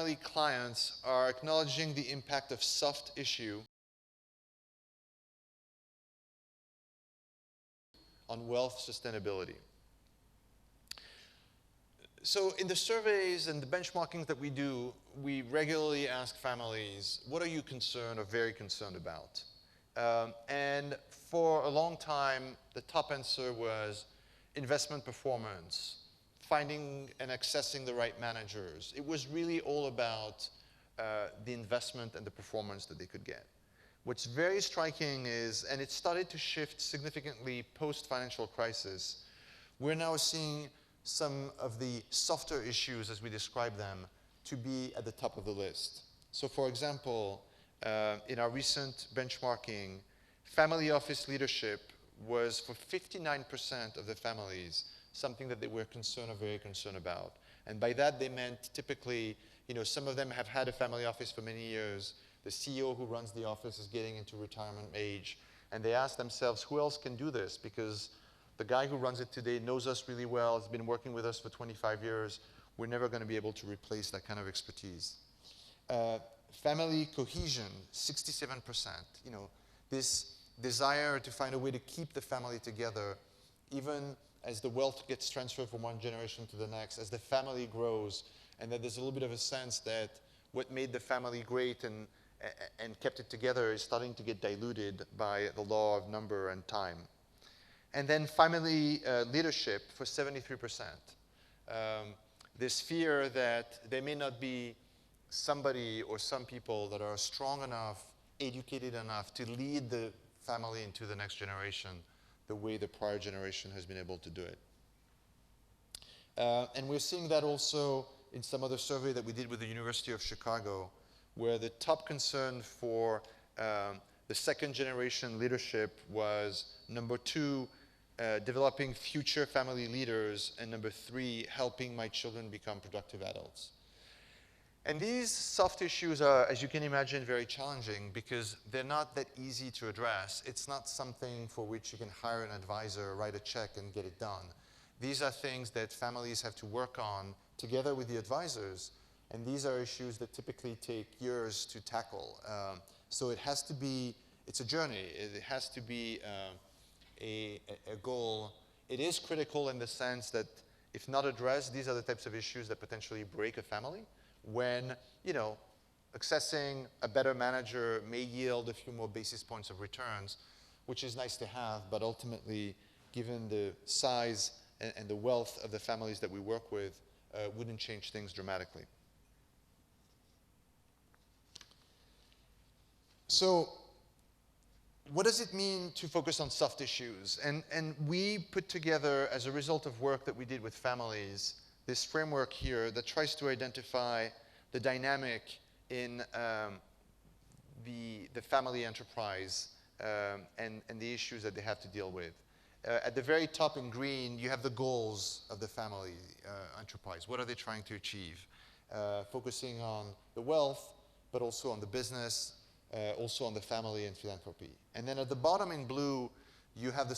family clients are acknowledging the impact of soft issue on wealth sustainability. So in the surveys and the benchmarkings that we do, we regularly ask families, what are you concerned or very concerned about? And for a long time, the top answer was investment performance, finding and accessing the right managers. It was really all about the investment and the performance that they could get. What's very striking is, and it started to shift significantly post-financial crisis, we're now seeing some of the softer issues, as we describe them, to be at the top of the list. So for example, in our recent benchmarking, family office leadership was, for 59% of the families, something that they were concerned or very concerned about. And by that, they meant typically, some of them have had a family office for many years. The CEO who runs the office is getting into retirement age. And they ask themselves, who else can do this? Because the guy who runs it today knows us really well, has been working with us for 25 years. We're never going to be able to replace that kind of expertise. Family cohesion, 67%. This desire to find a way to keep the family together, even as the wealth gets transferred from one generation to the next, as the family grows, and that there's a little bit of a sense that what made the family great and kept it together is starting to get diluted by the law of number and time. And then family leadership for 73%. This fear that there may not be somebody or some people that are strong enough, educated enough to lead the family into the next generation the way the prior generation has been able to do it. And we're seeing that also in some other survey that we did with the University of Chicago, where the top concern for the second generation leadership was, number 2, developing future family leaders, and number 3, helping my children become productive adults. And these soft issues are, as you can imagine, very challenging because they're not that easy to address. It's not something for which you can hire an advisor, write a check, and get it done. These are things that families have to work on together with the advisors, and these are issues that typically take years to tackle. So it has to be, it's a journey. It has to be a goal. It is critical in the sense that if not addressed, these are the types of issues that potentially break a family when, accessing a better manager may yield a few more basis points of returns, which is nice to have, but ultimately, given the size and the wealth of the families that we work with, wouldn't change things dramatically. So what does it mean to focus on soft issues? And we put together, as a result of work that we did with families, this framework here that tries to identify the dynamic in the family enterprise and the issues that they have to deal with. At the very top in green, you have the goals of the family enterprise. What are they trying to achieve? Focusing on the wealth, but also on the business, also on the family and philanthropy. And then at the bottom in blue, you have the